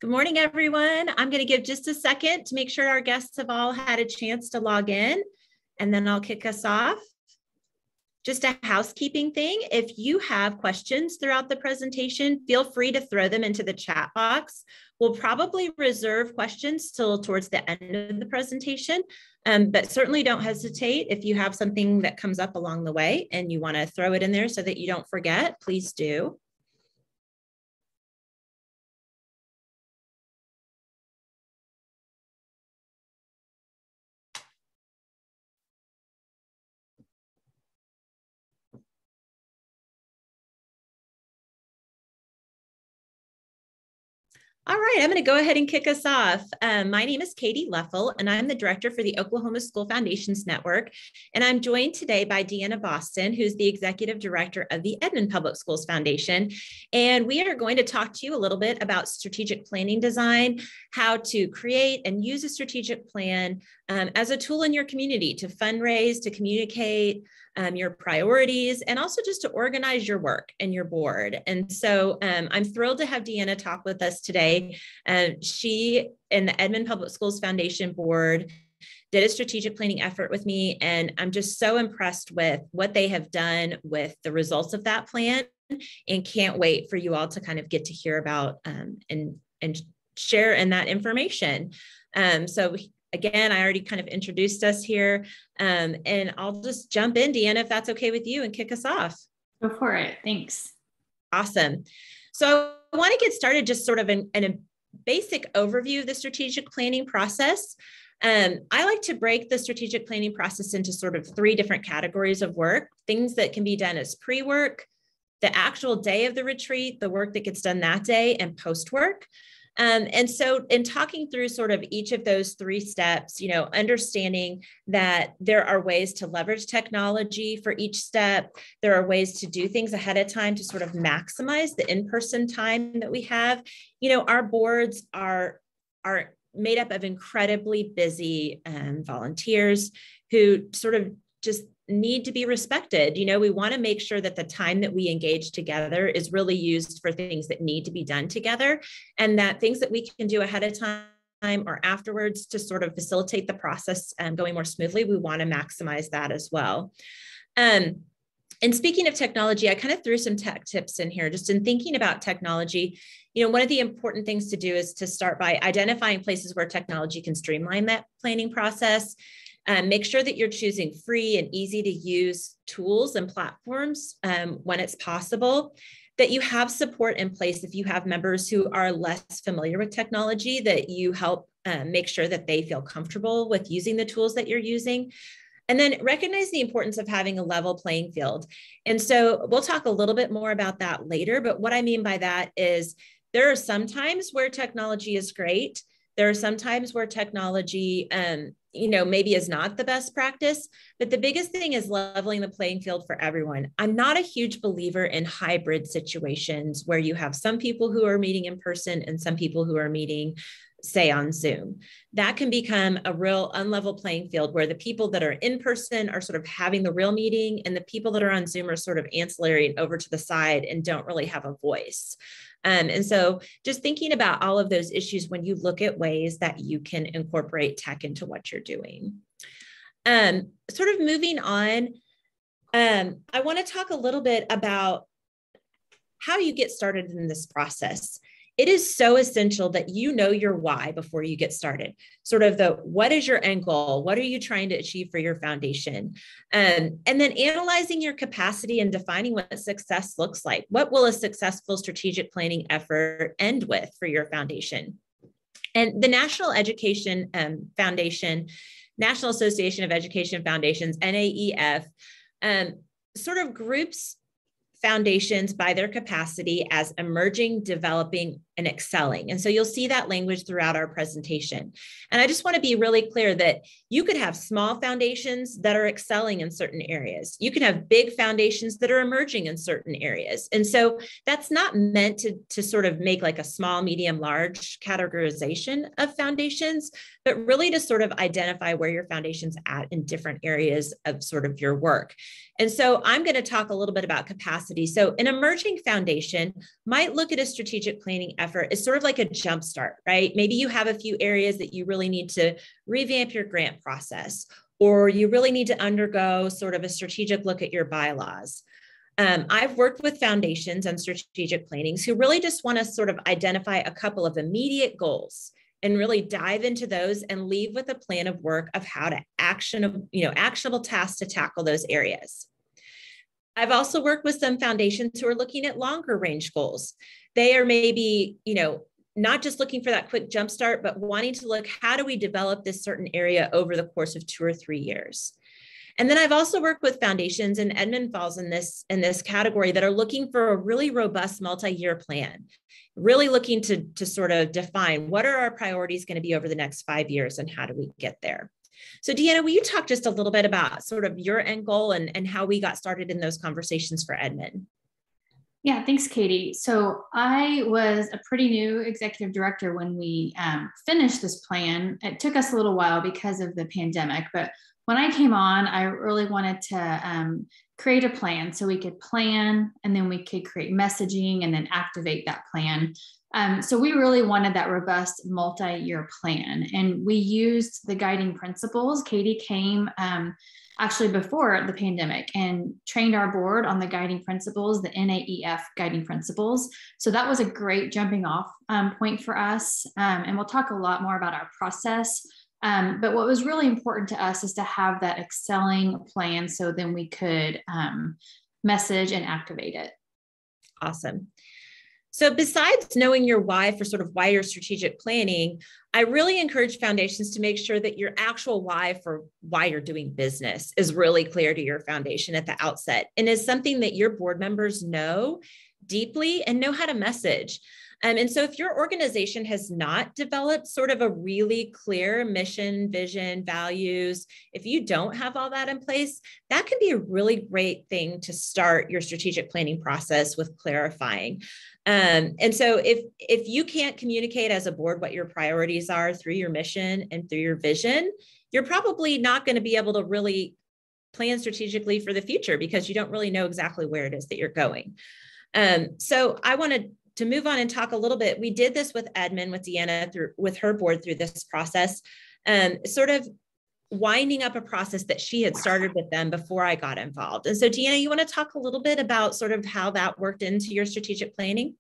Good morning, everyone. I'm going to give just a second to make sure our guests have all had a chance to log in, and then I'll kick us off. Just a housekeeping thing. If you have questions throughout the presentation, feel free to throw them into the chat box. We'll probably reserve questions till towards the end of the presentation, but certainly don't hesitate. If you have something that comes up along the way and you want to throw it in there so that you don't forget, please do. All right, I'm going to go ahead and kick us off. My name is Katy Leffel, and I'm the director for the Oklahoma School Foundations Network. And I'm joined today by Deanna Boston, who's the executive director of the Edmond Public Schools Foundation. And we are going to talk to you a little bit about strategic planning design, how to create and use a strategic plan as a tool in your community to fundraise, to communicate your priorities, and also just to organize your work and your board. And so I'm thrilled to have Deanna talk with us today. She and the Edmond Public Schools Foundation board did a strategic planning effort with me, and I'm just so impressed with what they have done with the results of that plan, and can't wait for you all to kind of get to hear about and share in that information. So again, I already kind of introduced us here, and I'll just jump in, Deanna, if that's okay with you, and kick us off. Go for it. Thanks. Awesome. So I want to get started just sort of in a basic overview of the strategic planning process. I like to break the strategic planning process into sort of 3 different categories of work: things that can be done as pre-work, the actual day of the retreat, the work that gets done that day, and post-work. And so in talking through sort of each of those 3 steps, understanding that there are ways to leverage technology for each step. There are ways to do things ahead of time to sort of maximize the in-person time that we have. Our boards are made up of incredibly busy volunteers who sort of just need to be respected. We want to make sure that the time that we engage together is really used for things that need to be done together, and that things that we can do ahead of time or afterwards to sort of facilitate the process going more smoothly, we want to maximize that as well. And speaking of technology, I kind of threw some tech tips in here just in thinking about technology. One of the important things to do is to start by identifying places where technology can streamline that planning process. Make sure that you're choosing free and easy to use tools and platforms when it's possible, that you have support in place if you have members who are less familiar with technology, that you help make sure that they feel comfortable with using the tools that you're using. And then recognize the importance of having a level playing field. And so we'll talk a little bit more about that later, but what I mean by that is there are some times where technology is great. There are some times where technology maybe is not the best practice, but the biggest thing is leveling the playing field for everyone. I'm not a huge believer in hybrid situations where you have some people who are meeting in person and some people who are meeting, say, on Zoom. That can become a real unlevel playing field where the people that are in person are sort of having the real meeting, and the people that are on Zoom are sort of ancillary and over to the side and don't really have a voice. And so just thinking about all of those issues when you look at ways that you can incorporate tech into what you're doing. Sort of moving on, I want to talk a little bit about how you get started in this process. It is so essential that you know your why before you get started. Sort of what is your end goal? What are you trying to achieve for your foundation? And then analyzing your capacity and defining what success looks like. What will a successful strategic planning effort end with for your foundation? And the National Education Foundation, National Association of Education Foundations, NAEF, sort of groups foundations by their capacity as emerging, developing, and excelling. And so you'll see that language throughout our presentation. And I just want to be really clear that you could have small foundations that are excelling in certain areas. You can have big foundations that are emerging in certain areas. And so that's not meant to sort of make like a small, medium, large categorization of foundations, but really to sort of identify where your foundation's at in different areas of sort of your work. And so I'm going to talk a little bit about capacity. So an emerging foundation might look at a strategic planning effort effort is sort of like a jump start, right? Maybe you have a few areas that you really need to revamp your grant process, or you really need to undergo sort of a strategic look at your bylaws. I've worked with foundations and strategic plannings who really just want to sort of identify a couple of immediate goals and really dive into those and leave with a plan of work of how to actionable tasks to tackle those areas. I've also worked with some foundations who are looking at longer range goals. They are maybe, not just looking for that quick jumpstart, but wanting to look, how do we develop this certain area over the course of 2 or 3 years? And then I've also worked with foundations, and Edmond falls in this category, that are looking for a really robust multi-year plan, really looking to sort of define what are our priorities going to be over the next 5 years and how do we get there. So Deanna, will you talk just a little bit about sort of your end goal and how we got started in those conversations for Edmond? Yeah, thanks, Katie. So I was a pretty new executive director when we finished this plan. It took us a little while because of the pandemic, but when I came on, I really wanted to create a plan so we could plan, and then we could create messaging and then activate that plan. So we really wanted that robust multi-year plan, and we used the guiding principles. Katie came actually before the pandemic and trained our board on the guiding principles, the NAEF guiding principles. So that was a great jumping off point for us. And we'll talk a lot more about our process. But what was really important to us is to have that excelling plan so then we could message and activate it. Awesome. So besides knowing your why for sort of why you're strategic planning, I really encourage foundations to make sure that your actual why for why you're doing business is really clear to your foundation at the outset and is something that your board members know deeply and know how to message. And so if your organization has not developed sort of a really clear mission, vision, values, if you don't have all that in place, that can be a really great thing to start your strategic planning process with clarifying. And so if you can't communicate as a board what your priorities are through your mission and through your vision, you're probably not going to be able to really plan strategically for the future because you don't really know exactly where it is that you're going. So I wanted to move on and talk a little bit. We did this with Edmond, with Deanna, with her board through this process, sort of winding up a process that she had started with them before I got involved. And so Deanna, you want to talk a little bit about sort of how that worked into your strategic planning?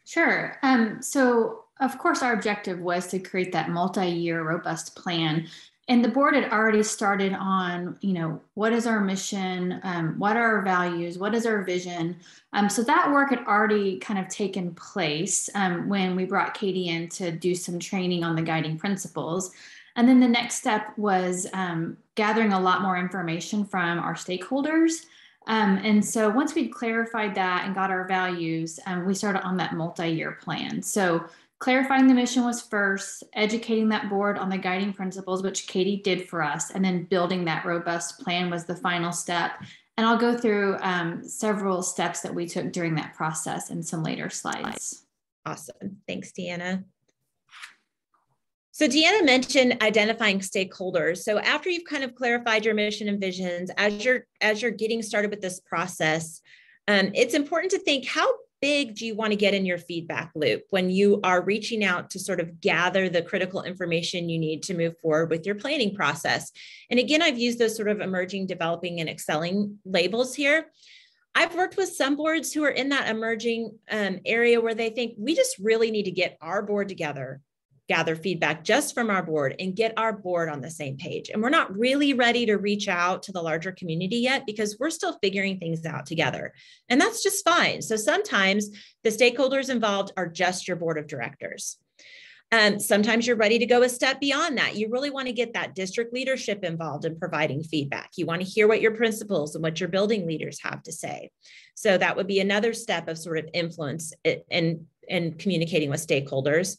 Sure. So of course, our objective was to create that multi-year robust plan. And the board had already started on, what is our mission? What are our values? What is our vision? So that work had already kind of taken place when we brought Katy in to do some training on the guiding principles. And then the next step was gathering a lot more information from our stakeholders. And so once we'd clarified that and got our values, we started on that multi-year plan. So clarifying the mission was first, educating that board on the guiding principles, which Katy did for us, and then building that robust plan was the final step. And I'll go through several steps that we took during that process in some later slides. Awesome. Thanks, Deanna. So Deanna mentioned identifying stakeholders. So after you've kind of clarified your mission and visions, as you're getting started with this process, it's important to think, how big do you want to get in your feedback loop when you are reaching out to sort of gather the critical information you need to move forward with your planning process? And again, I've used those sort of emerging, developing, and excelling labels here. I've worked with some boards who are in that emerging area where they think we just really need to get our board together, gather feedback just from our board and get our board on the same page. And we're not really ready to reach out to the larger community yet because we're still figuring things out together. And that's just fine. So sometimes the stakeholders involved are just your board of directors. Sometimes you're ready to go a step beyond that. You really want to get that district leadership involved in providing feedback. You want to hear what your principals and what your building leaders have to say. So that would be another step of sort of influence and communicating with stakeholders.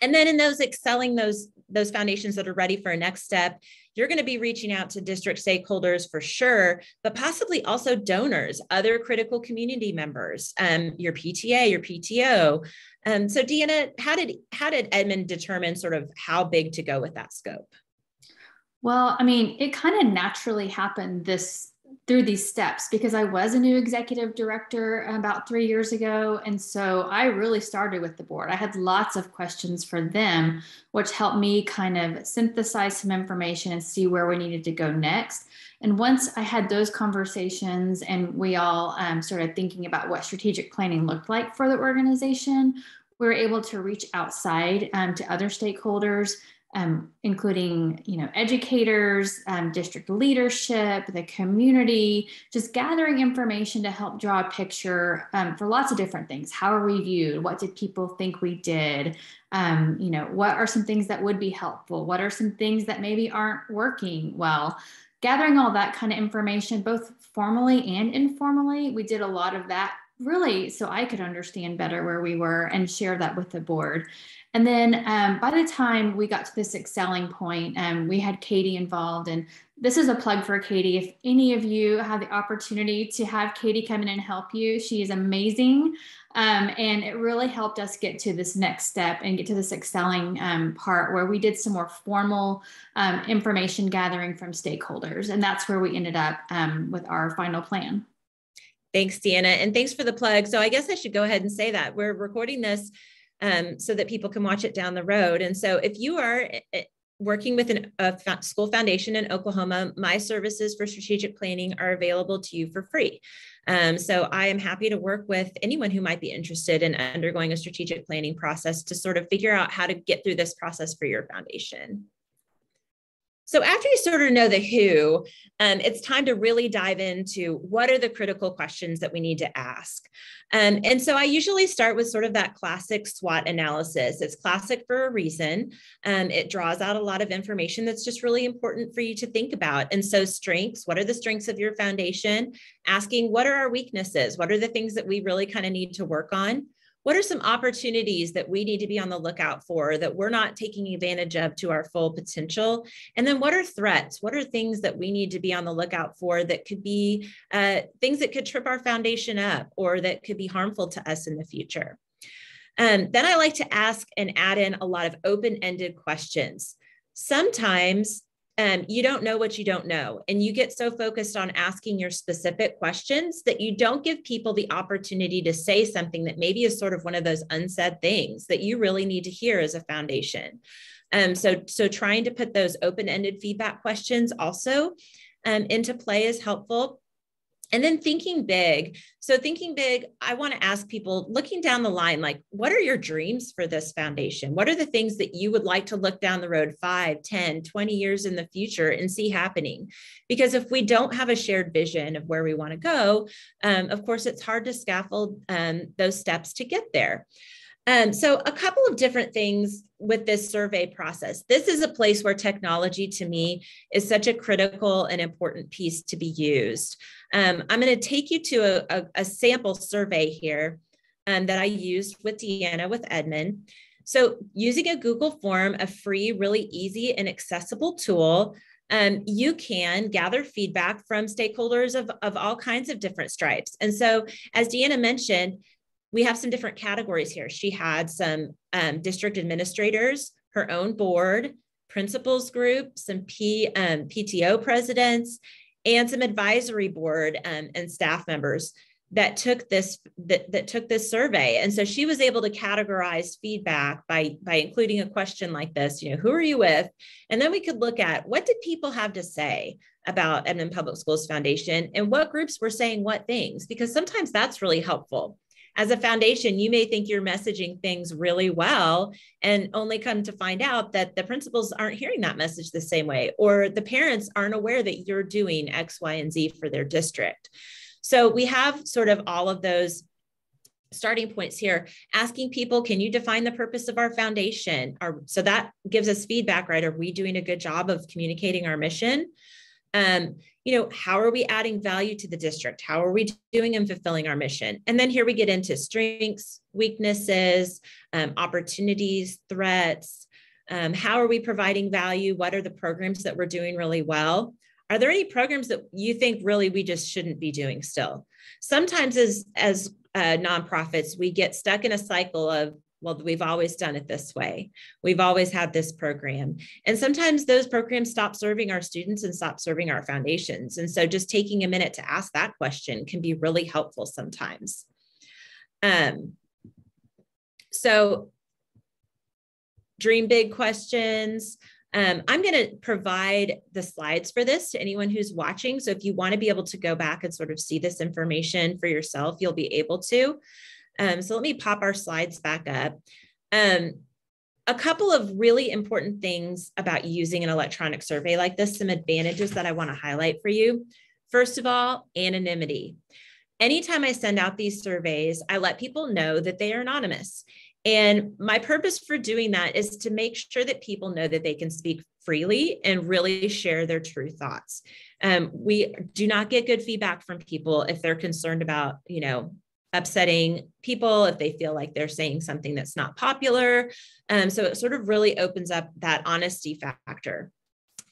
And then in those excelling, those foundations that are ready for a next step, you're going to be reaching out to district stakeholders for sure, but possibly also donors, other critical community members, your PTA, your PTO. So Deanna, how did Edmond determine sort of how big to go with that scope? Well, I mean, it kind of naturally happened this through these steps because I was a new executive director about 3 years ago. And so I really started with the board. I had lots of questions for them, which helped me kind of synthesize some information and see where we needed to go next. And once I had those conversations and we all started thinking about what strategic planning looked like for the organization, we were able to reach outside to other stakeholders, including, educators, district leadership, the community, just gathering information to help draw a picture for lots of different things. How are we viewed? What did people think we did? What are some things that would be helpful? What are some things that maybe aren't working well? Gathering all that kind of information, both formally and informally. We did a lot of that really so I could understand better where we were and share that with the board. And then by the time we got to this excelling point, we had Katy involved. And this is a plug for Katy. If any of you have the opportunity to have Katy come in and help you, she is amazing. And it really helped us get to this next step and get to this excelling part where we did some more formal information gathering from stakeholders. And that's where we ended up with our final plan. Thanks, Deanna. And thanks for the plug. So I guess I should go ahead and say that we're recording this so that people can watch it down the road. And so if you are working with a school foundation in Oklahoma, my services for strategic planning are available to you for free. So I am happy to work with anyone who might be interested in undergoing a strategic planning process to sort of figure out how to get through this process for your foundation. So after you sort of know the who, it's time to really dive into what are the critical questions that we need to ask. And so I usually start with sort of that classic SWOT analysis. It's classic for a reason. It draws out a lot of information that's just really important for you to think about. And so strengths, what are the strengths of your foundation? Asking, what are our weaknesses? What are the things that we really kind of need to work on? What are some opportunities that we need to be on the lookout for that we're not taking advantage of to our full potential? And then what are threats? What are things that we need to be on the lookout for that could be things that could trip our foundation up or that could be harmful to us in the future? Then I like to ask and add in a lot of open-ended questions. Sometimes you don't know what you don't know. And you get so focused on asking your specific questions that you don't give people the opportunity to say something that maybe is sort of one of those unsaid things that you really need to hear as a foundation. So trying to put those open-ended feedback questions also into play is helpful. And then thinking big. So thinking big, I want to ask people looking down the line, like, what are your dreams for this foundation? What are the things that you would like to look down the road 5, 10, 20 years in the future and see happening? Because if we don't have a shared vision of where we want to go, of course, it's hard to scaffold those steps to get there. So a couple of different things with this survey process. This is a place where technology to me is such a critical and important piece to be used. I'm going to take you to a sample survey here that I used with Deanna with Edmond. So using a Google form, a free, really easy and accessible tool, you can gather feedback from stakeholders of all kinds of different stripes. And so as Deanna mentioned, we have some different categories here. She had some district administrators, her own board, principals group, some PTO presidents, and some advisory board and staff members that took this survey. And so she was able to categorize feedback by including a question like this, who are you with? And then we could look at what did people have to say about Edmond Public Schools Foundation and what groups were saying what things, because sometimes that's really helpful. As a foundation, you may think you're messaging things really well and only come to find out that the principals aren't hearing that message the same way, or the parents aren't aware that you're doing X, Y, and Z for their district. So we have sort of all of those starting points here, asking people, can you define the purpose of our foundation? So that gives us feedback, right? Are we doing a good job of communicating our mission? How are we adding value to the district? How are we doing and fulfilling our mission? And then here we get into strengths, weaknesses, opportunities, threats. How are we providing value? What are the programs that we're doing really well? Are there any programs that you think really we just shouldn't be doing still? Sometimes as nonprofits, we get stuck in a cycle of well, we've always done it this way. We've always had this program. And sometimes those programs stop serving our students and stop serving our foundations. And so just taking a minute to ask that question can be really helpful sometimes. So dream big questions. I'm going to provide the slides for this to anyone who's watching. So if you want to be able to go back and sort of see this information for yourself, you'll be able to. So let me pop our slides back up. A couple of really important things about using an electronic survey like this, some advantages that I want to highlight for you. First of all, anonymity. Anytime I send out these surveys, I let people know that they are anonymous. And my purpose for doing that is to make sure that people know that they can speak freely and really share their true thoughts. We do not get good feedback from people if they're concerned about, upsetting people, if they feel like they're saying something that's not popular. So it sort of really opens up that honesty factor.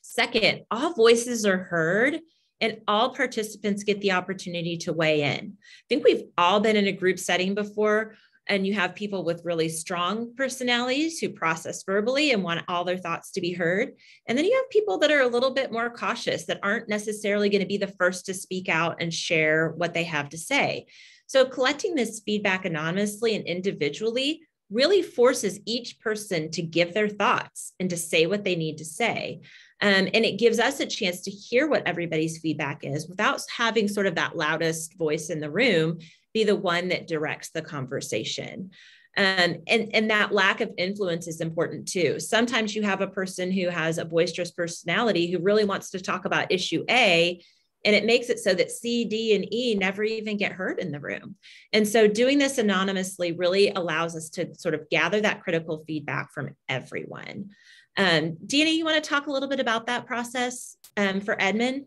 Second, all voices are heard and all participants get the opportunity to weigh in. I think we've all been in a group setting before, and you have people with really strong personalities who process verbally and want all their thoughts to be heard. And then you have people that are a little bit more cautious, that aren't necessarily going to be the first to speak out and share what they have to say. So collecting this feedback anonymously and individually really forces each person to give their thoughts and to say what they need to say. And it gives us a chance to hear what everybody's feedback is without having sort of that loudest voice in the room be the one that directs the conversation. And that lack of influence is important too. Sometimes you have a person who has a boisterous personality who really wants to talk about issue A, and it makes it so that C, D, and E never even get heard in the room. And so doing this anonymously really allows us to sort of gather that critical feedback from everyone. Deanna, you want to talk a little bit about that process for Edmond?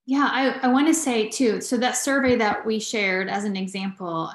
Yeah, I want to say too, so that survey that we shared as an example,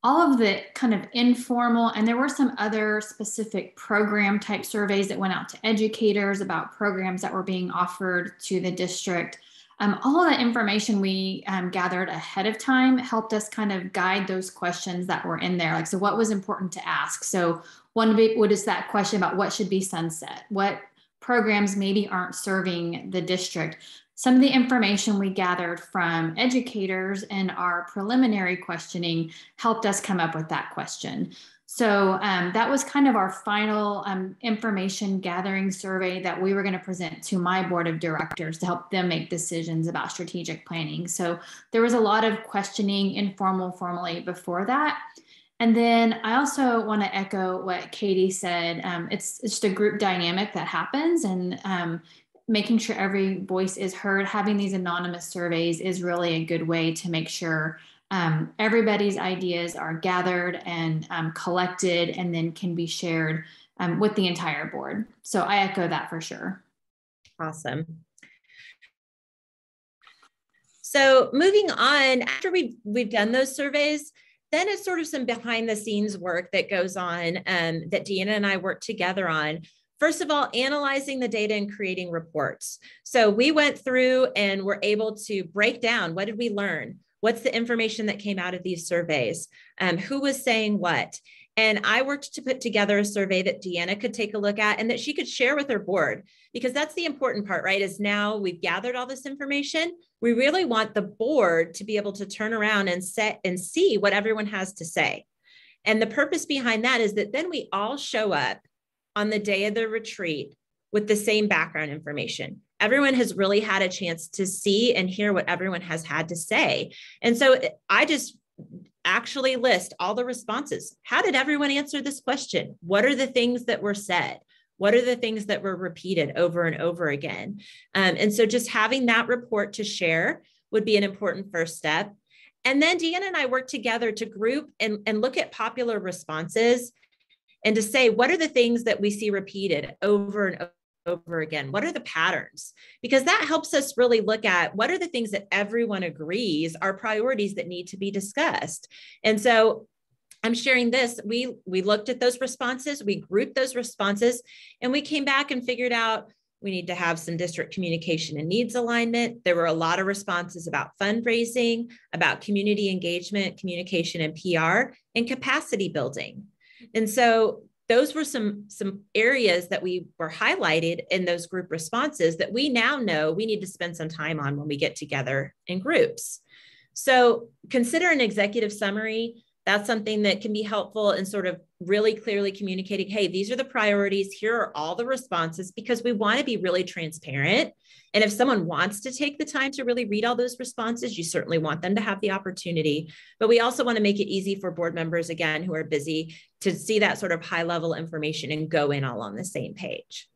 all of the kind of informal, and there were some other specific program type surveys that went out to educators about programs that were being offered to the district. All of the information we gathered ahead of time helped us kind of guide those questions that were in there. Like, so what was important to ask? So what is that question about what should be sunset? What programs maybe aren't serving the district? Some of the information we gathered from educators in our preliminary questioning helped us come up with that question. So that was kind of our final information gathering survey that we were going to present to my board of directors to help them make decisions about strategic planning. So there was a lot of questioning, informal, formally before that. And then I also want to echo what Katy said. It's just a group dynamic that happens, and making sure every voice is heard. Having these anonymous surveys is really a good way to make sure everybody's ideas are gathered and collected and then can be shared with the entire board. So I echo that for sure. Awesome. So moving on, after we've done those surveys, then it's sort of some behind the scenes work that goes on that Deanna and I worked together on. First of all, analyzing the data and creating reports. So we went through and were able to break down, what did we learn? What's the information that came out of these surveys? Who was saying what? And I worked to put together a survey that Deanna could take a look at and that she could share with her board, because that's the important part, right? Is now we've gathered all this information. We really want the board to be able to turn around and see what everyone has to say. And the purpose behind that is that then we all show up on the day of the retreat with the same background information. Everyone has really had a chance to see and hear what everyone has had to say. And so I just actually list all the responses. How did everyone answer this question? What are the things that were said? What are the things that were repeated over and over again? And so just having that report to share would be an important first step. And then Deanna and I worked together to group and look at popular responses and to say, what are the things that we see repeated over and over again? What are the patterns? Because that helps us really look at what are the things that everyone agrees are priorities that need to be discussed. And so I'm sharing this. We looked at those responses, we grouped those responses, and we came back and figured out we need to have some district communication and needs alignment. There were a lot of responses about fundraising, about community engagement, communication and PR, and capacity building. And so those were some areas that we were highlighted in those group responses that we now know we need to spend some time on when we get together in groups. So consider an executive summary. That's something that can be helpful in sort of really clearly communicating, hey, these are the priorities. Here are all the responses, because we want to be really transparent. And if someone wants to take the time to really read all those responses, you certainly want them to have the opportunity. But we also want to make it easy for board members, again, who are busy, to see that sort of high level information and go in all on the same page.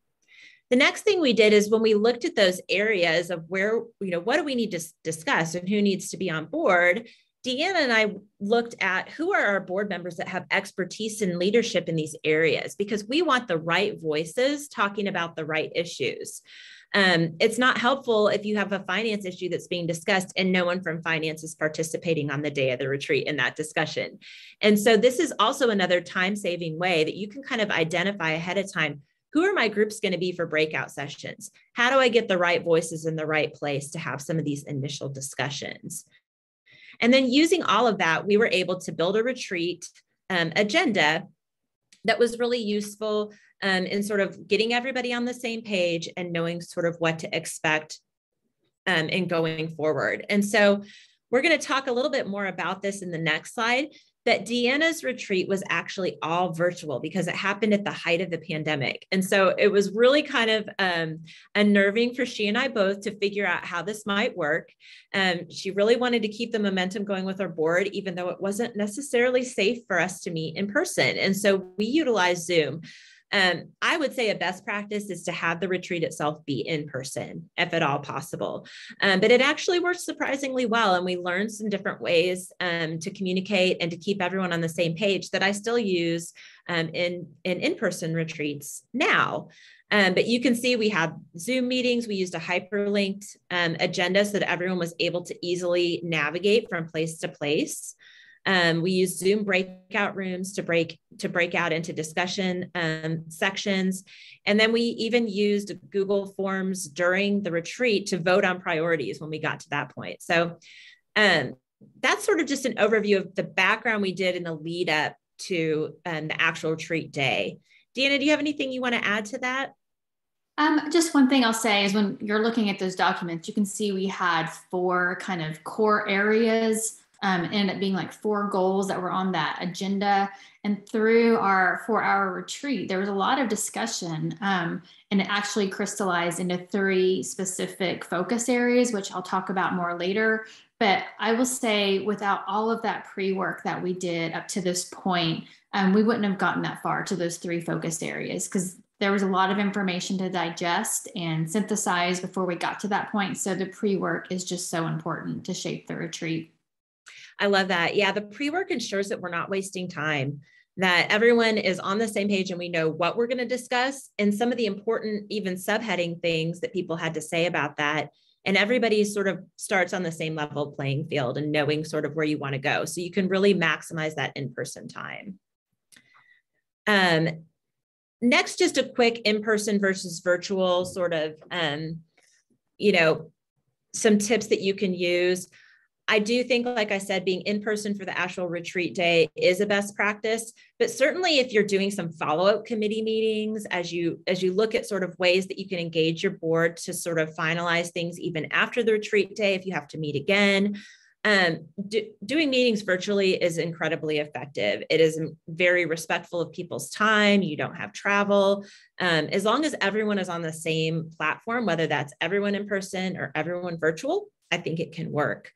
The next thing we did is when we looked at those areas of where, what do we need to discuss and who needs to be on board, Deanna and I looked at who are our board members that have expertise in leadership in these areas, because we want the right voices talking about the right issues. It's not helpful if you have a finance issue that's being discussed and no one from finance is participating on the day of the retreat in that discussion. And so this is also another time-saving way that you can kind of identify ahead of time, who are my groups going to be for breakout sessions? How do I get the right voices in the right place to have some of these initial discussions? And then using all of that, we were able to build a retreat agenda that was really useful in sort of getting everybody on the same page and knowing sort of what to expect in going forward. And so we're going to talk a little bit more about this in the next slide, that Deanna's retreat was actually all virtual because it happened at the height of the pandemic. And so it was really kind of unnerving for she and I both to figure out how this might work. She really wanted to keep the momentum going with our board, even though it wasn't necessarily safe for us to meet in person. And so we utilized Zoom. I would say a best practice is to have the retreat itself be in person, if at all possible. But it actually worked surprisingly well. And we learned some different ways to communicate and to keep everyone on the same page that I still use in-person retreats now. But you can see we have Zoom meetings. We used a hyperlinked agenda so that everyone was able to easily navigate from place to place. We used Zoom breakout rooms to break out into discussion sections. And then we even used Google Forms during the retreat to vote on priorities when we got to that point. So that's sort of just an overview of the background we did in the lead up to the actual retreat day. Deanna, do you have anything you want to add to that? Just one thing I'll say is when you're looking at those documents, you can see we had 4 kind of core areas. Ended up being like 4 goals that were on that agenda. And through our 4-hour retreat, there was a lot of discussion and it actually crystallized into 3 specific focus areas, which I'll talk about more later. But I will say without all of that pre-work that we did up to this point, we wouldn't have gotten that far to those 3 focus areas because there was a lot of information to digest and synthesize before we got to that point. So the pre-work is just so important to shape the retreat. I love that. Yeah, the pre-work ensures that we're not wasting time, that everyone is on the same page and we know what we're going to discuss and some of the important, even subheading things that people had to say about that. And everybody sort of starts on the same level playing field and knowing sort of where you want to go. So you can really maximize that in-person time. Next, just a quick in-person versus virtual sort of, some tips that you can use. I do think, like I said, being in person for the actual retreat day is a best practice, but certainly if you're doing some follow-up committee meetings, as you look at sort of ways that you can engage your board to sort of finalize things even after the retreat day, if you have to meet again, doing meetings virtually is incredibly effective. It is very respectful of people's time. You don't have travel. As long as everyone is on the same platform, whether that's everyone in person or everyone virtual, I think it can work.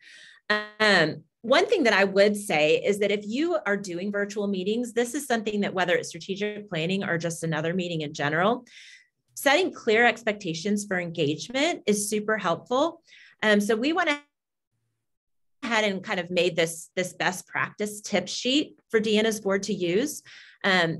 One thing that I would say is that if you are doing virtual meetings, this is something that whether it's strategic planning or just another meeting in general, setting clear expectations for engagement is super helpful. So we went ahead and kind of made this best practice tip sheet for Deanna's board to use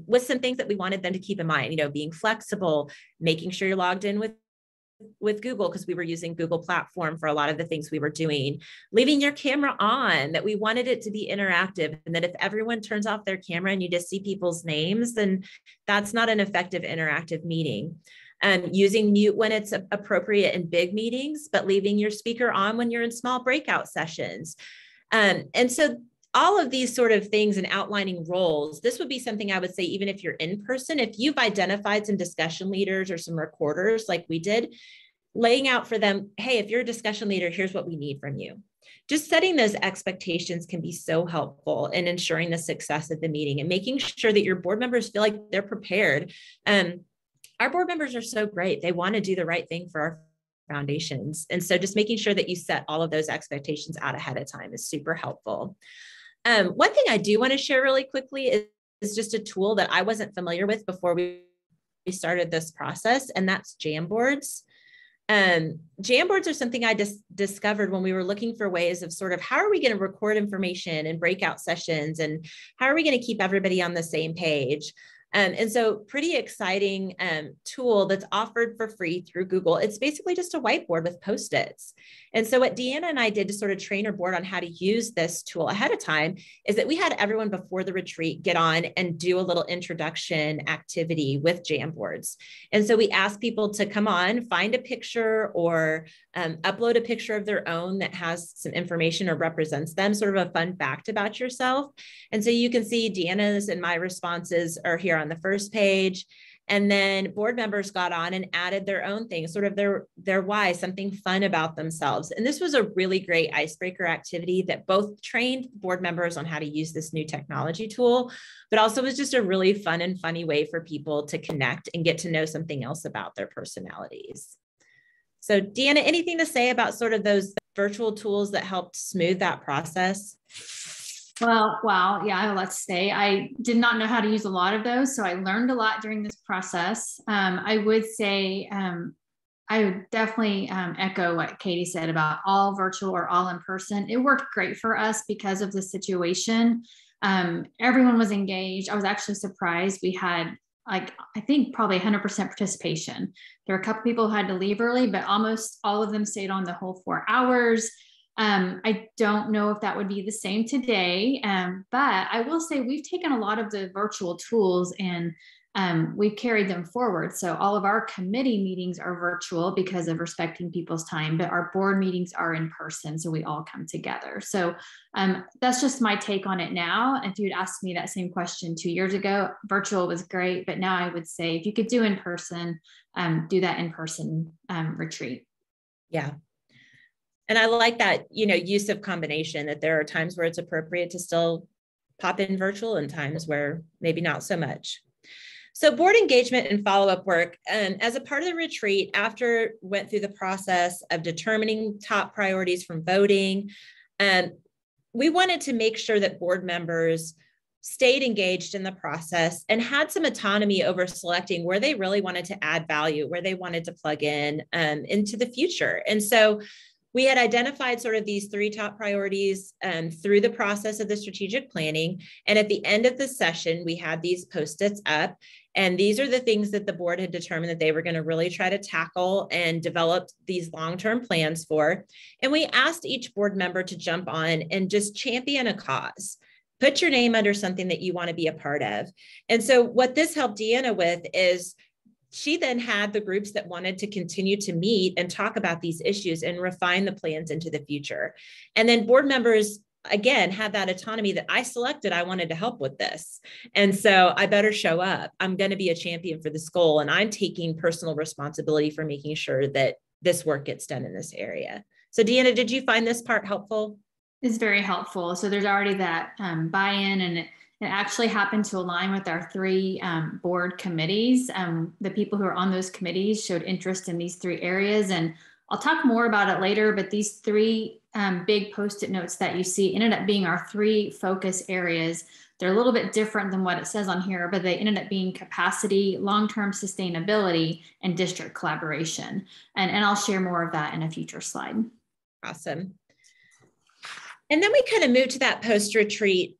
with some things that we wanted them to keep in mind, being flexible, making sure you're logged in with Google because we were using Google platform for a lot of the things we were doing, leaving your camera on, that we wanted it to be interactive, and that if everyone turns off their camera and you just see people's names, then that's not an effective interactive meeting. Using mute when it's appropriate in big meetings, but leaving your speaker on when you're in small breakout sessions. And so all of these sort of things and outlining roles, this would be something I would say, even if you're in person, if you've identified some discussion leaders or some recorders like we did, laying out for them, hey, if you're a discussion leader, here's what we need from you. Just setting those expectations can be so helpful in ensuring the success of the meeting and making sure that your board members feel like they're prepared. Our board members are so great. They want to do the right thing for our foundations. And so just making sure that you set all of those expectations out ahead of time is super helpful. One thing I do want to share really quickly is just a tool that I wasn't familiar with before we started this process, and that's Jamboards. Jamboards are something I just discovered when we were looking for ways of sort of how are we going to record information and breakout sessions, and how are we going to keep everybody on the same page. And so pretty exciting tool that's offered for free through Google. It's basically just a whiteboard with Post-its. And so what Deanna and I did to sort of train our board on how to use this tool ahead of time is that we had everyone before the retreat get on and do a little introduction activity with Jamboards. And so we asked people to come on, find a picture or upload a picture of their own that has some information or represents them, sort of a fun fact about yourself. And so you can see Deanna's and my responses are here on the first page. And then board members got on and added their own things, sort of their why, something fun about themselves. And this was a really great icebreaker activity that both trained board members on how to use this new technology tool, but also was just a really fun and funny way for people to connect and get to know something else about their personalities. So Deanna, anything to say about sort of those virtual tools that helped smooth that process? Well, wow. Yeah, I have a lot to say. I did not know how to use a lot of those, so I learned a lot during this process. I would say I would definitely echo what Katy said about all virtual or all in person. It worked great for us because of the situation. Everyone was engaged. I was actually surprised. We had I think probably 100% participation. There were a couple people who had to leave early, but almost all of them stayed on the whole 4 hours. I don't know if that would be the same today, but I will say we've taken a lot of the virtual tools and we've carried them forward. So all of our committee meetings are virtual because of respecting people's time, but our board meetings are in person. So we all come together. So that's just my take on it now. If you'd asked me that same question 2 years ago, virtual was great. But now I would say if you could do in person, do that in person retreat. Yeah. And I like that, use of combination, that there are times where it's appropriate to still pop in virtual and times where maybe not so much. So board engagement and follow-up work, as a part of the retreat, after went through the process of determining top priorities from voting, we wanted to make sure that board members stayed engaged in the process and had some autonomy over selecting where they really wanted to add value, where they wanted to plug in into the future. And so we had identified sort of these 3 top priorities through the process of the strategic planning. And at the end of the session, we had these Post-its up. And these are the things that the board had determined that they were going to really try to tackle and develop these long-term plans for. And we asked each board member to jump on and just champion a cause. Put your name under something that you want to be a part of. And so what this helped Deanna with is she then had the groups that wanted to continue to meet and talk about these issues and refine the plans into the future. And then board members, again, had that autonomy that I selected. I wanted to help with this. And so I better show up. I'm going to be a champion for this goal. And I'm taking personal responsibility for making sure that this work gets done in this area. So Deanna, did you find this part helpful? It's very helpful. So there's already that buy-in, and it actually happened to align with our 3 board committees. The people who are on those committees showed interest in these 3 areas. And I'll talk more about it later, but these 3 big Post-it notes that you see ended up being our 3 focus areas. They're a little bit different than what it says on here, but they ended up being capacity, long-term sustainability, and district collaboration. And I'll share more of that in a future slide. Awesome. And then we kind of moved to that post-retreat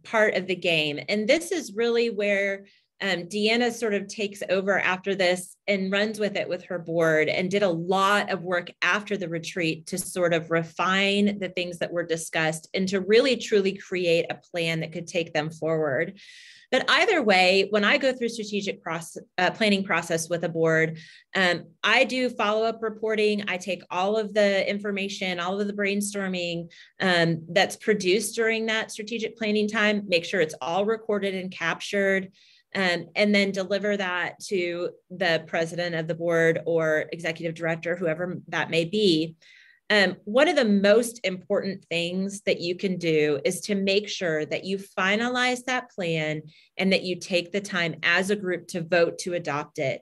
part of the game. And this is really where Deanna sort of takes over after this and runs with it with her board, and did a lot of work after the retreat to sort of refine the things that were discussed and to really truly create a plan that could take them forward. But either way, when I go through strategic planning process with a board, I do follow-up reporting. I take all of the information, all of the brainstorming that's produced during that strategic planning time, make sure it's all recorded and captured, and then deliver that to the president of the board or executive director, whoever that may be. One of the most important things that you can do is to make sure that you finalize that plan and that you take the time as a group to vote to adopt it.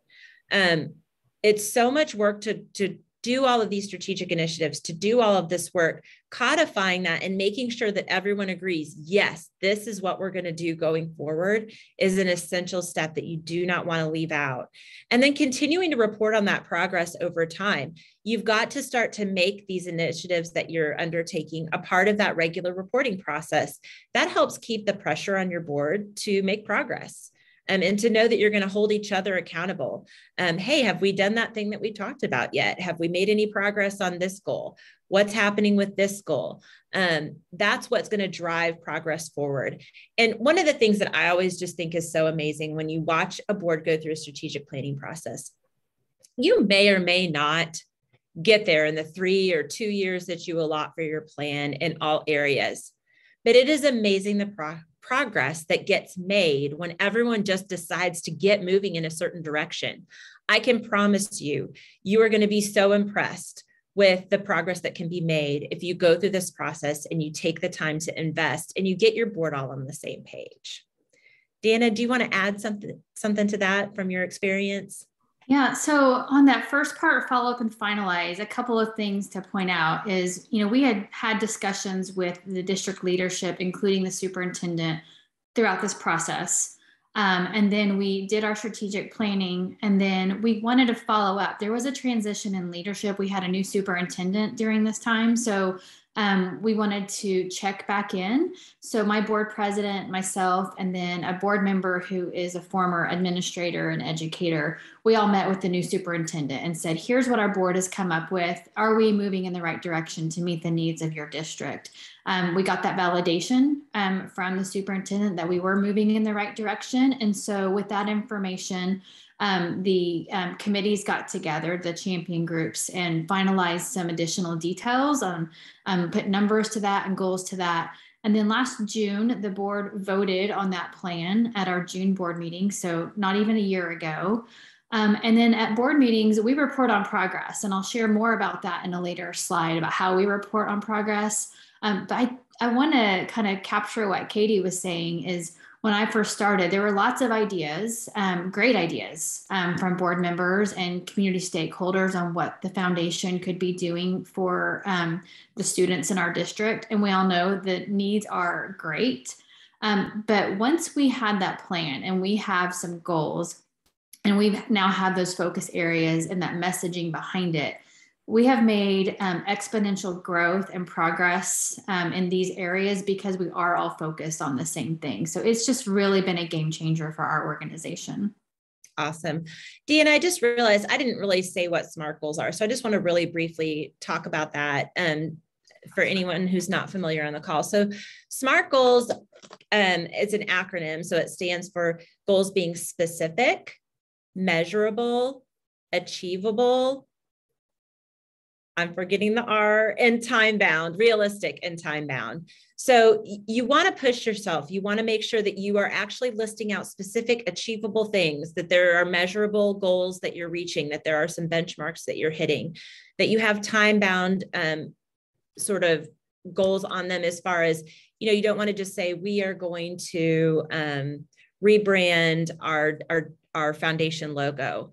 It's so much work to do all of these strategic initiatives, to do all of this work, codifying that and making sure that everyone agrees, yes, this is what we're going to do going forward is an essential step that you do not want to leave out. And then continuing to report on that progress over time. You've got to start to make these initiatives that you're undertaking a part of that regular reporting process. That helps keep the pressure on your board to make progress. And to know that you're going to hold each other accountable. Hey, have we done that thing that we talked about yet? Have we made any progress on this goal? What's happening with this goal? That's what's going to drive progress forward. And one of the things that I always just think is so amazing when you watch a board go through a strategic planning process, you may or may not get there in the 3 or 2 years that you allot for your plan in all areas. But it is amazing the progress that gets made when everyone just decides to get moving in a certain direction. I can promise you, you are going to be so impressed with the progress that can be made if you go through this process and you take the time to invest and you get your board all on the same page. Deanna, do you want to add something to that from your experience? Yeah, so on that first part, follow up and finalize, a couple of things to point out is, we had discussions with the district leadership, including the superintendent, throughout this process. And then we did our strategic planning, and then we wanted to follow up. There was a transition in leadership. We had a new superintendent during this time. So we wanted to check back in. So my board president, myself, and then a board member who is a former administrator and educator, we all met with the new superintendent and said, here's what our board has come up with. Are we moving in the right direction to meet the needs of your district? We got that validation from the superintendent that we were moving in the right direction. And so with that information, the committees got together, the champion groups, and finalized some additional details on put numbers to that and goals to that. And then last June, the board voted on that plan at our June board meeting, so not even a year ago. And then at board meetings, we report on progress, and I'll share more about that in a later slide about how we report on progress. But I want to kind of capture what Katy was saying is when I first started, there were lots of ideas, great ideas from board members and community stakeholders on what the foundation could be doing for the students in our district. And we all know that needs are great. But once we had that plan and we have some goals and we've now had those focus areas and that messaging behind it, we have made exponential growth and progress in these areas because we are all focused on the same thing. So it's just really been a game changer for our organization. Awesome. Deanna, I just realized I didn't really say what SMART goals are. So I just want to really briefly talk about that for anyone who's not familiar on the call. So SMART goals is an acronym. So it stands for goals being specific, measurable, achievable, I'm forgetting the R, and time bound, realistic and time bound. So you want to push yourself. You want to make sure that you are actually listing out specific achievable things, that there are measurable goals that you're reaching, that there are some benchmarks that you're hitting, that you have time bound sort of goals on them as far as, you don't want to just say, we are going to rebrand our foundation logo.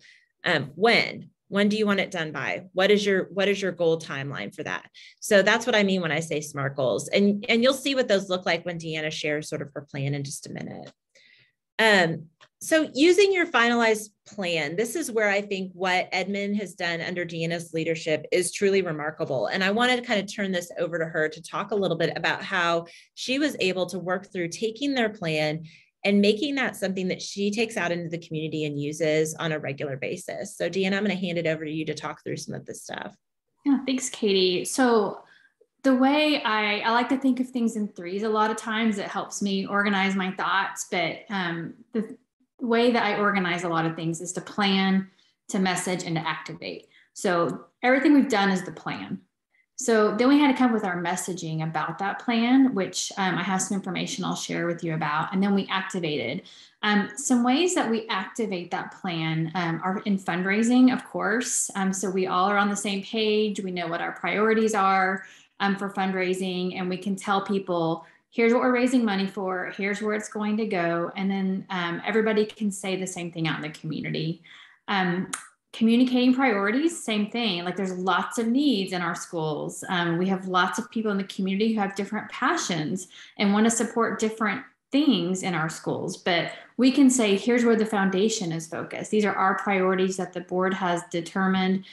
When do you want it done by? What is your goal timeline for that? So that's what I mean when I say SMART goals. And you'll see what those look like when Deanna shares sort of her plan in just a minute. So using your finalized plan, this is where I think what Edmond has done under Deanna's leadership is truly remarkable. And I wanted to kind of turn this over to her to talk a little bit about how she was able to work through taking their plan and making that something that she takes out into the community and uses on a regular basis. So Deanna, I'm going to hand it over to you to talk through some of this stuff. Yeah, thanks, Katie. So the way I like to think of things in threes, a lot of times it helps me organize my thoughts, but the way that I organize a lot of things is to plan, to message, and to activate. So everything we've done is the plan. So then we had to come up with our messaging about that plan, which I have some information I'll share with you about. And then we activated. Some ways that we activate that plan are in fundraising, of course. So we all are on the same page. We know what our priorities are for fundraising, and we can tell people, here's what we're raising money for, here's where it's going to go. And then everybody can say the same thing out in the community. Communicating priorities, same thing. Like there's lots of needs in our schools. We have lots of people in the community who have different passions and want to support different things in our schools, but we can say, here's where the foundation is focused. These are our priorities that the board has determined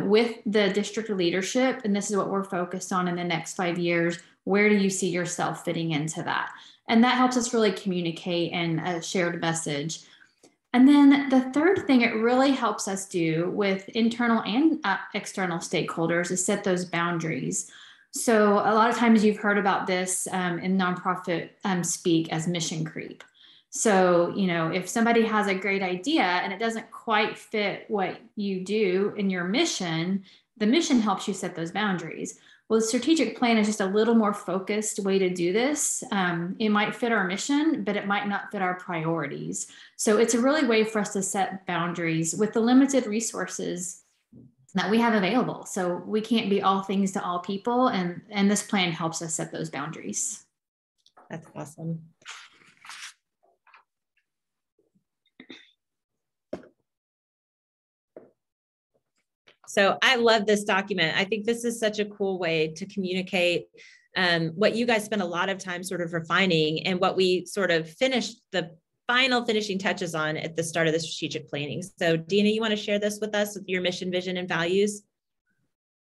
with the district leadership, and this is what we're focused on in the next 5 years. Where do you see yourself fitting into that? And that helps us really communicate and a shared message. And then the third thing it really helps us do with internal and external stakeholders is set those boundaries. So a lot of times you've heard about this in nonprofit speak as mission creep. So, you know, if somebody has a great idea and it doesn't quite fit what you do in your mission, the mission helps you set those boundaries. Well, the strategic plan is just a little more focused way to do this. It might fit our mission, but it might not fit our priorities. So it's a really way for us to set boundaries with the limited resources that we have available. So we can't be all things to all people. And this plan helps us set those boundaries. That's awesome. So I love this document. I think this is such a cool way to communicate what you guys spent a lot of time sort of refining and what we sort of finished the final finishing touches on at the start of the strategic planning. So Deanna, you want to share this with us with your mission, vision, and values?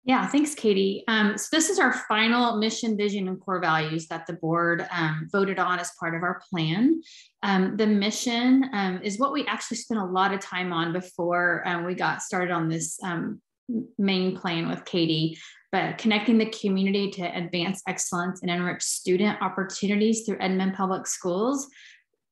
Yeah, thanks, Katie. So this is our final mission, vision, and core values that the board voted on as part of our plan. The mission is what we actually spent a lot of time on before we got started on this main plan with Katie, but connecting the community to advance excellence and enrich student opportunities through Edmond Public Schools.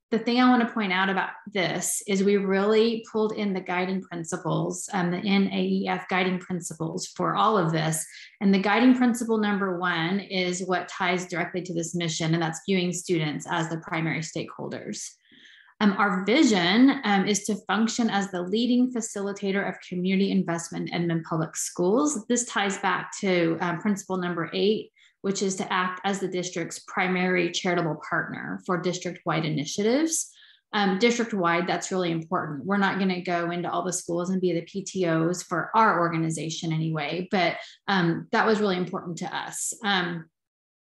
The thing I want to point out about this is we really pulled in the guiding principles, the NAEF guiding principles for all of this. And the guiding principle number 1 is what ties directly to this mission, and that's viewing students as the primary stakeholders. Our vision is to function as the leading facilitator of community investment in Edmond Public Schools. This ties back to principle number 8, which is to act as the district's primary charitable partner for district-wide initiatives. District-wide, that's really important. We're not going to go into all the schools and be the PTOs for our organization anyway, but that was really important to us. And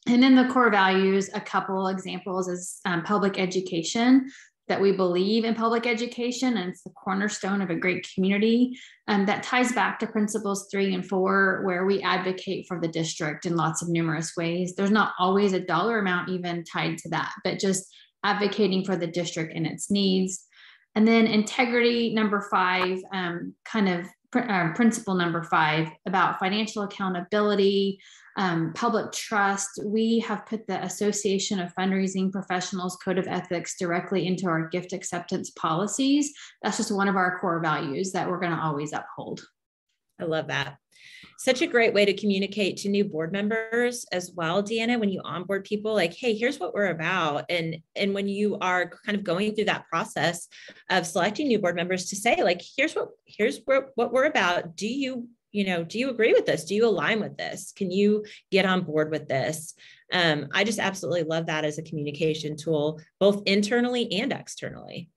then the core values, a couple examples is public education, that we believe in public education, and it's the cornerstone of a great community. That ties back to principles 3 and 4, where we advocate for the district in lots of numerous ways. There's not always a dollar amount even tied to that, but just advocating for the district and its needs. And then integrity, number 5, principle number 5 about financial accountability, public trust. We have put the Association of Fundraising Professionals Code of Ethics directly into our gift acceptance policies. That's just one of our core values that we're going to always uphold. I love that. Such a great way to communicate to new board members as well, Deanna, when you onboard people, like, hey, here's what we're about. And when you are kind of going through that process of selecting new board members, to say, like, here's what we're about. Do you agree with this? Do you align with this? Can you get on board with this? I just absolutely love that as a communication tool, both internally and externally.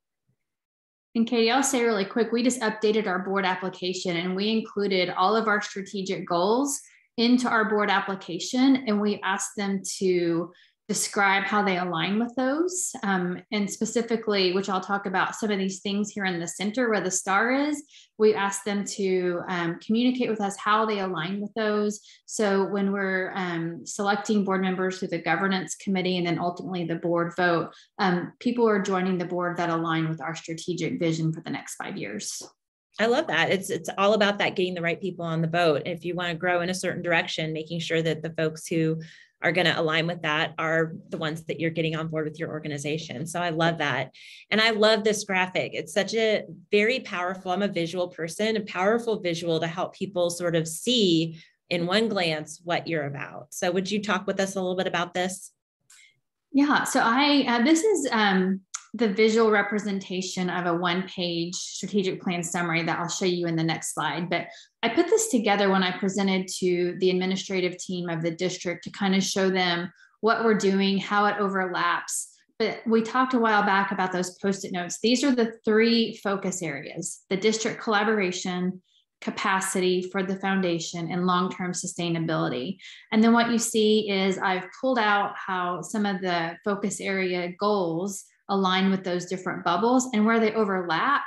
And Katie, I'll say really quick, we just updated our board application and we included all of our strategic goals into our board application. And we asked them to describe how they align with those. And specifically, which I'll talk about some of these things here in the center where the star is, we asked them to communicate with us how they align with those. So when we're selecting board members through the governance committee and then ultimately the board vote, people are joining the board that align with our strategic vision for the next 5 years. I love that. It's all about that, getting the right people on the boat. If you want to grow in a certain direction, making sure that the folks who are going to align with that are the ones that you're getting on board with your organization. So I love that. And I love this graphic. It's such a very powerful, I'm a visual person, a powerful visual to help people sort of see in one glance what you're about. So would you talk with us a little bit about this? Yeah, so this is the visual representation of a one-page strategic plan summary that I'll show you in the next slide. But I put this together when I presented to the administrative team of the district to kind of show them what we're doing, how it overlaps. But we talked a while back about those Post-it notes. These are the 3 focus areas: the district collaboration, capacity for the foundation, and long-term sustainability. And then what you see is I've pulled out how some of the focus area goals align with those different bubbles and where they overlap.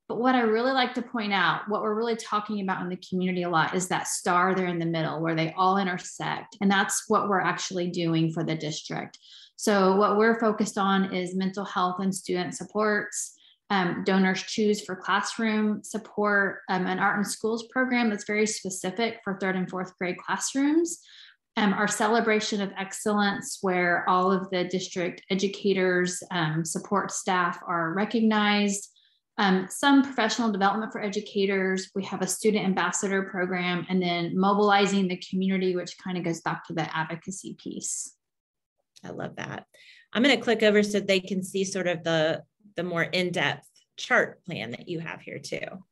But what I really like to point out, what we're really talking about in the community a lot, is that star there in the middle where they all intersect. And that's what we're actually doing for the district. So what we're focused on is mental health and student supports, donors choose for classroom support, an art and schools program that's very specific for 3rd and 4th grade classrooms. Our celebration of excellence, where all of the district educators, support staff are recognized. Some professional development for educators. We have a student ambassador program, and then mobilizing the community, which kind of goes back to the advocacy piece. I love that. I'm going to click over so they can see sort of the more in-depth chart plan that you have here too.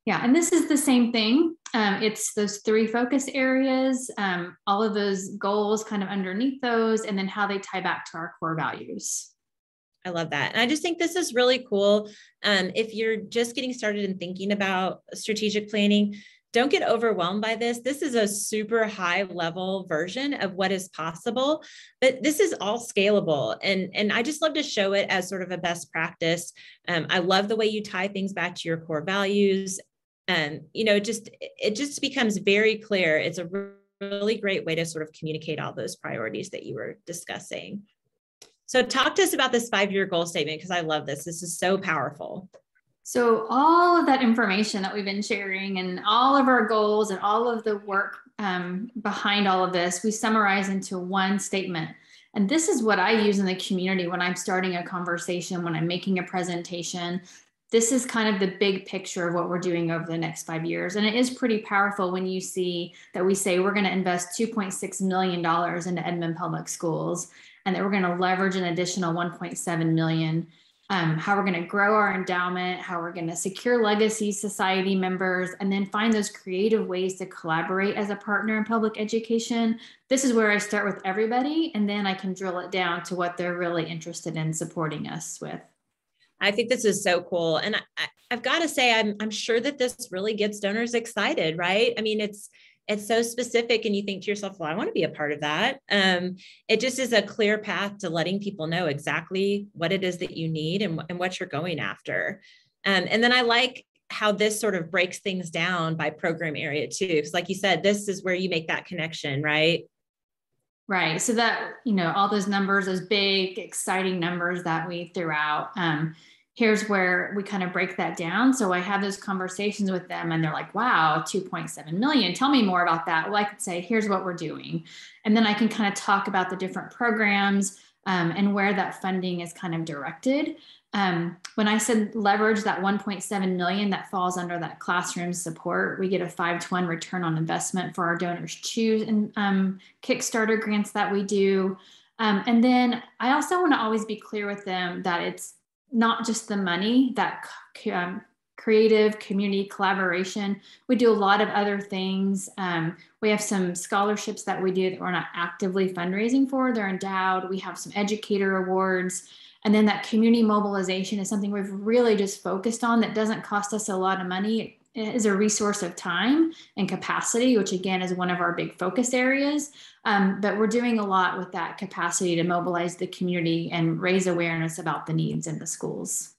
Yeah, and this is the same thing. It's those 3 focus areas, all of those goals kind of underneath those, and then how they tie back to our core values. I love that. And I just think this is really cool. If you're just getting started and thinking about strategic planning, don't get overwhelmed by this. This is a super high level version of what is possible, but this is all scalable. And I just love to show it as sort of a best practice. I love the way you tie things back to your core values. And, it just becomes very clear. It's a really great way to sort of communicate all those priorities that you were discussing. So talk to us about this 5-year goal statement, because I love this. This is so powerful. So all of that information that we've been sharing and all of our goals and all of the work behind all of this, we summarize into one statement. And this is what I use in the community when I'm starting a conversation, when I'm making a presentation. This is kind of the big picture of what we're doing over the next 5 years. And it is pretty powerful when you see that we say we're going to invest $2.6 million into Edmond Public Schools, and that we're going to leverage an additional $1.7 million. How we're going to grow our endowment, how we're going to secure legacy society members, and then find those creative ways to collaborate as a partner in public education. This is where I start with everybody, and then I can drill it down to what they're really interested in supporting us with. I think this is so cool. And I've got to say, I'm sure that this really gets donors excited, right? I mean, it's so specific, and you think to yourself, well, I want to be a part of that. It just is a clear path to letting people know exactly what it is that you need and what you're going after. And then I like how this sort of breaks things down by program area too. Because like you said, this is where you make that connection, right? Right. So that, all those numbers, those big, exciting numbers that we threw out, here's where we kind of break that down. So I have those conversations with them and they're like, wow, 2.7 million. Tell me more about that. Well, I could say, here's what we're doing. And then I can kind of talk about the different programs and where that funding is kind of directed. When I said leverage that 1.7 million that falls under that classroom support, we get a 5-to-1 return on investment for our donors choose and Kickstarter grants that we do. And then I also want to always be clear with them that it's not just the money, that creative community collaboration. We do a lot of other things. We have some scholarships that we do that we're not actively fundraising for. They're endowed. We have some educator awards. And then that community mobilization is something we've really just focused on that doesn't cost us a lot of money. is a resource of time and capacity, which again is one of our big focus areas. But we're doing a lot with that capacity to mobilize the community and raise awareness about the needs in the schools.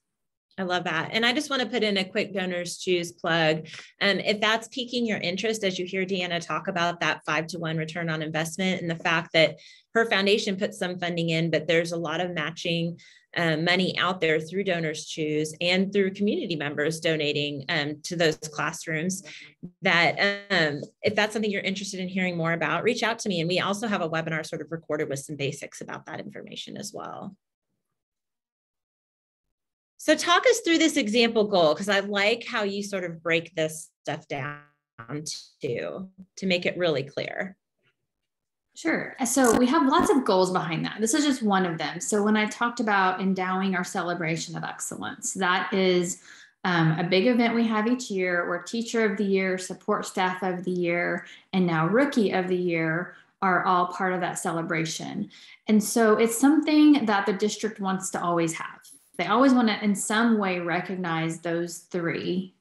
I love that. And I just want to put in a quick Donors Choose plug. If that's piquing your interest, as you hear Deanna talk about that 5-to-1 return on investment and the fact that her foundation puts some funding in, but there's a lot of matching money out there through Donors Choose and through community members donating to those classrooms, that if that's something you're interested in hearing more about, reach out to me. And we also have a webinar sort of recorded with some basics about that information as well. So talk us through this example goal, because I like how you sort of break this stuff down to make it really clear. Sure. So we have lots of goals behind that. This is just one of them. So when I talked about endowing our celebration of excellence, that is a big event we have each year where Teacher of the Year, Support Staff of the Year, and now Rookie of the Year are all part of that celebration. And so it's something that the district wants to always have. They always want to in some way recognize those three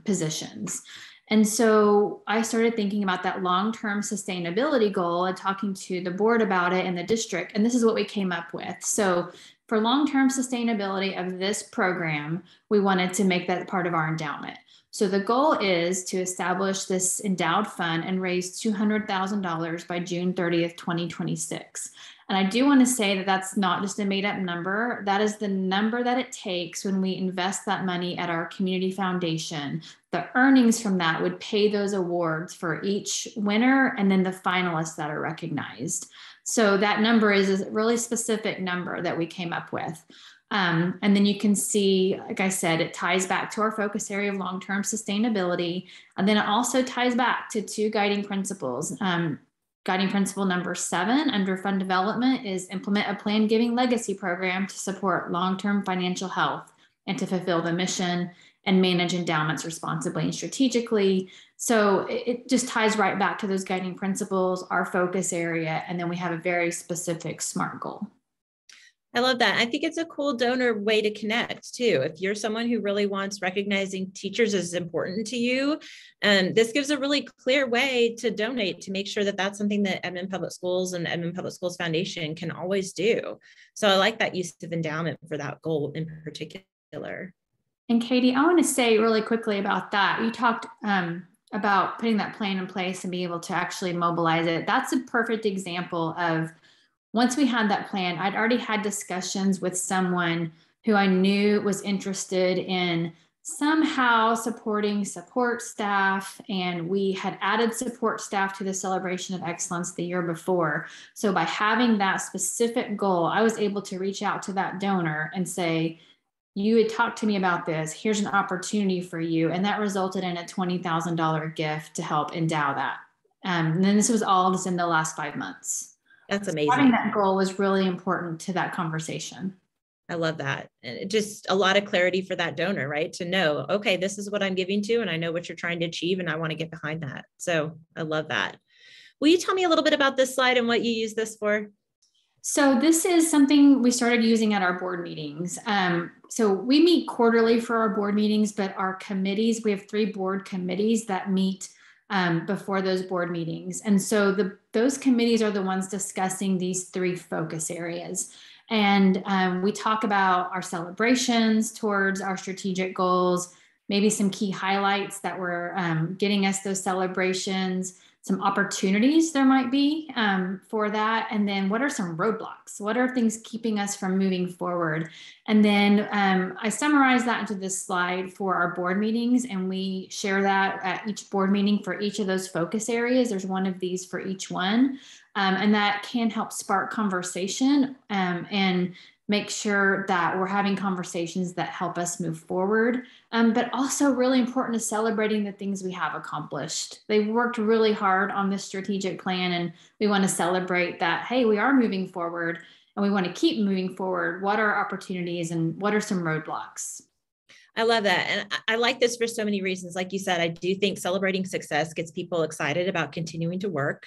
positions. And so I started thinking about that long-term sustainability goal and talking to the board about it in the district. And this is what we came up with. So for long-term sustainability of this program, we wanted to make that part of our endowment. So the goal is to establish this endowed fund and raise $200,000 by June 30th, 2026. And I do want to say that that's not just a made up number. That is the number that it takes when we invest that money at our community foundation. The earnings from that would pay those awards for each winner and then the finalists that are recognized. So that number is a really specific number that we came up with. And then you can see, like I said, it ties back to our focus area of long-term sustainability. And then it also ties back to two guiding principles. Guiding principle number 7 under fund development is implement a planned giving legacy program to support long-term financial health and to fulfill the mission and manage endowments responsibly and strategically. So it just ties right back to those guiding principles, our focus area, and then we have a very specific SMART goal. I love that. I think it's a cool donor way to connect too. If you're someone who really wants recognizing teachers as important to you, this gives a really clear way to donate to make sure that that's something that Edmond Public Schools and Edmond Public Schools Foundation can always do. So I like that use of endowment for that goal in particular. And Katie, I want to say really quickly about that. You talked about putting that plan in place and being able to actually mobilize it. That's a perfect example of once we had that plan, I'd already had discussions with someone who I knew was interested in somehow supporting support staff, and we had added support staff to the Celebration of Excellence the year before. So by having that specific goal, I was able to reach out to that donor and say, you had talked to me about this, here's an opportunity for you. And that resulted in a $20,000 gift to help endow that. And then this was all just in the last 5 months. That's amazing. Having that goal was really important to that conversation. I love that. And just a lot of clarity for that donor, right? To know, okay, this is what I'm giving to, and I know what you're trying to achieve, and I want to get behind that. So I love that. Will you tell me a little bit about this slide and what you use this for? So this is something we started using at our board meetings. So we meet quarterly for our board meetings, but our committees, we have 3 board committees that meet before those board meetings. And so those committees are the ones discussing these 3 focus areas. And we talk about our celebrations towards our strategic goals, maybe some key highlights that were getting us those celebrations, some opportunities there might be for that. And then what are some roadblocks? What are things keeping us from moving forward? And then I summarize that into this slide for our board meetings, and we share that at each board meeting for each of those focus areas. There's one of these for each one. And that can help spark conversation and make sure that we're having conversations that help us move forward. But also really important is celebrating the things we have accomplished. They've worked really hard on this strategic plan, and we want to celebrate that, hey, we are moving forward and we want to keep moving forward. What are opportunities and what are some roadblocks? I love that. And I like this for so many reasons. Like you said, I do think celebrating success gets people excited about continuing to work.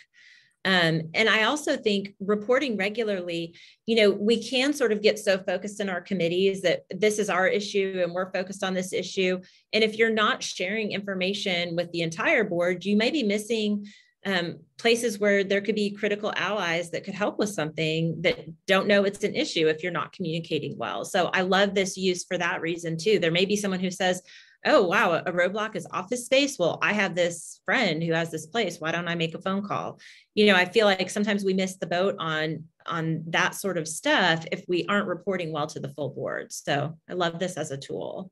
And I also think reporting regularly, we can sort of get so focused in our committees that this is our issue and we're focused on this issue. And if you're not sharing information with the entire board, you may be missing places where there could be critical allies that could help with something that don't know it's an issue if you're not communicating well. So I love this use for that reason too. There may be someone who says, oh, wow, a roadblock is office space. Well, I have this friend who has this place. Why don't I make a phone call? I feel like sometimes we miss the boat on that sort of stuff if we aren't reporting well to the full board. So I love this as a tool.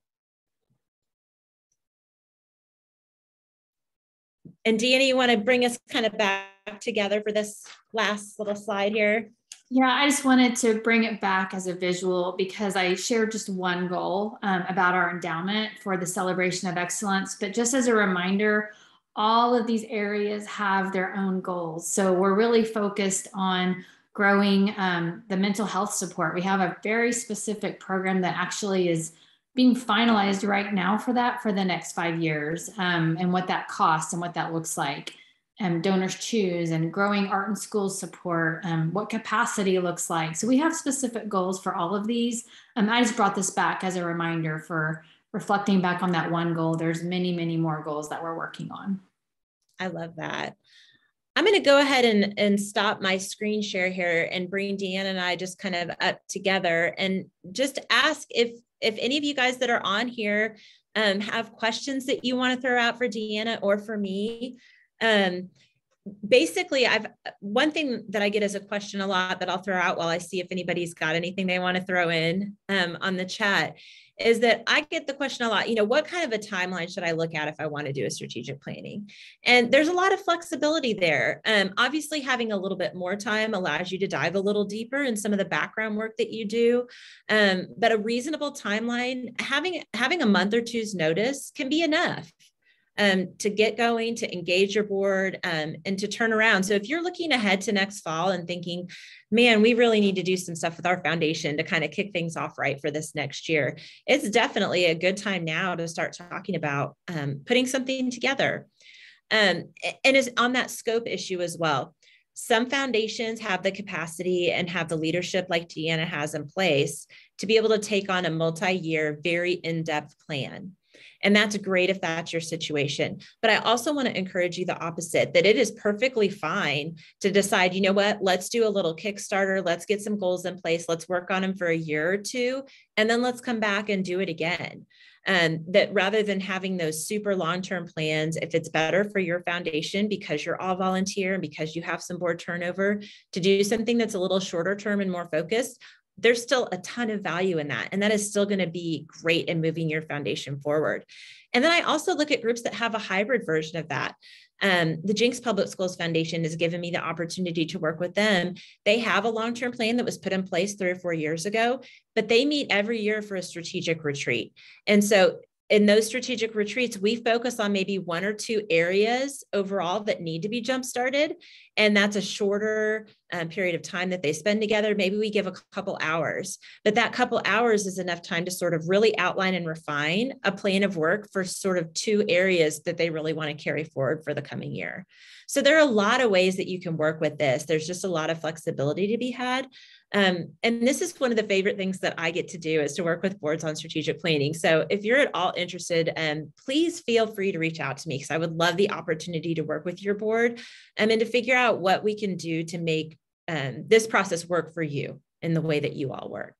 And Deanna, you want to bring us kind of back together for this last little slide here? Yeah, I just wanted to bring it back as a visual because I shared just one goal about our endowment for the celebration of excellence. But just as a reminder, all of these areas have their own goals. So we're really focused on growing the mental health support. We have a very specific program that actually is being finalized right now for that for the next 5 years, and what that costs and what that looks like. Donors choose and growing art and school support, what capacity looks like. So we have specific goals for all of these. I just brought this back as a reminder for reflecting back on that one goal. There's many, many more goals that we're working on. I love that. I'm going to go ahead and stop my screen share here and bring Deanna and I just kind of up together and just ask if any of you guys that are on here have questions that you want to throw out for Deanna or for me. Basically, one thing that I get as a question a lot that I'll throw out while I see if anybody's got anything they want to throw in on the chat is that I get the question a lot, what kind of a timeline should I look at if I want to do a strategic planning? And there's a lot of flexibility there. Obviously, having a little bit more time allows you to dive a little deeper in some of the background work that you do. But a reasonable timeline, having a month or two's notice can be enough. To get going, to engage your board, and to turn around. So if you're looking ahead to next fall and thinking, man, we really need to do some stuff with our foundation to kind of kick things off right for this next year, it's definitely a good time now to start talking about putting something together. And is on that scope issue as well. Some foundations have the capacity and have the leadership like Deanna has in place to be able to take on a multi-year, very in-depth plan. And that's great if that's your situation. But I also want to encourage you the opposite, that it is perfectly fine to decide, you know what, let's do a little Kickstarter. Let's get some goals in place. Let's work on them for a year or two, and then let's come back and do it again. That rather than having those super long-term plans, if it's better for your foundation because you're all volunteer and because you have some board turnover, to do something that's a little shorter term and more focused, there's still a ton of value in that. And that is still going to be great in moving your foundation forward. And then I also look at groups that have a hybrid version of that. The Jinx Public Schools Foundation has given me the opportunity to work with them. They have a long-term plan that was put in place 3 or 4 years ago, but they meet every year for a strategic retreat. And so in those strategic retreats, we focus on maybe 1 or 2 areas overall that need to be jump-started. And that's a shorter period of time that they spend together. Maybe we give a couple hours, but that couple hours is enough time to sort of really outline and refine a plan of work for sort of 2 areas that they really want to carry forward for the coming year. So there are a lot of ways that you can work with this. There's just a lot of flexibility to be had. And this is one of the favorite things that I get to do, is to work with boards on strategic planning. So if you're at all interested, please feel free to reach out to me, because I would love the opportunity to work with your board and to figure out what we can do to make this process work for you in the way that you all work.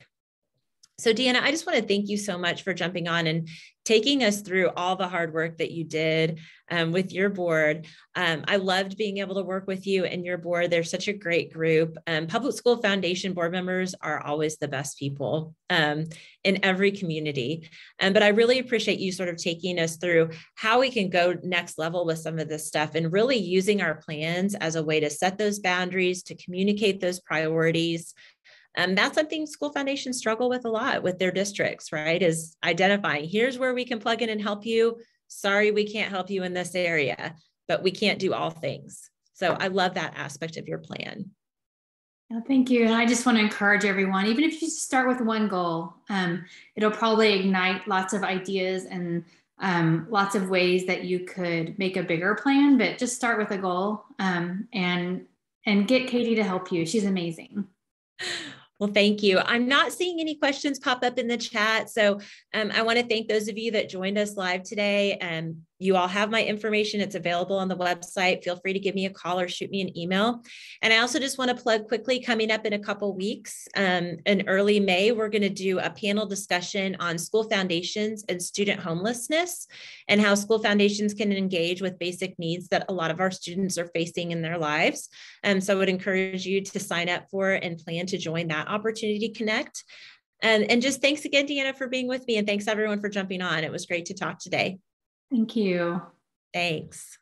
So Deanna, I just want to thank you so much for jumping on and taking us through all the hard work that you did with your board. I loved being able to work with you and your board. They're such a great group. Public School Foundation board members are always the best people in every community. But I really appreciate you sort of taking us through how we can go next level with some of this stuff and really using our plans as a way to set those boundaries, to communicate those priorities. That's something school foundations struggle with a lot with their districts, right? Is identifying, here's where we can plug in and help you. Sorry, we can't help you in this area, but we can't do all things. So I love that aspect of your plan. Oh, thank you. And I just want to encourage everyone, even if you start with one goal, it'll probably ignite lots of ideas and lots of ways that you could make a bigger plan, but just start with a goal and and get Katy to help you. She's amazing. Well, thank you. I'm not seeing any questions pop up in the chat. So I want to thank those of you that joined us live today. You all have my information. It's available on the website. Feel free to give me a call or shoot me an email. And I also just want to plug quickly, coming up in a couple of weeks, in early May, we're going to do a panel discussion on school foundations and student homelessness and how school foundations can engage with basic needs that a lot of our students are facing in their lives. So I would encourage you to sign up for and plan to join that opportunity connect. And just thanks again, Deanna, for being with me. And thanks everyone for jumping on. It was great to talk today. Thank you. Thanks.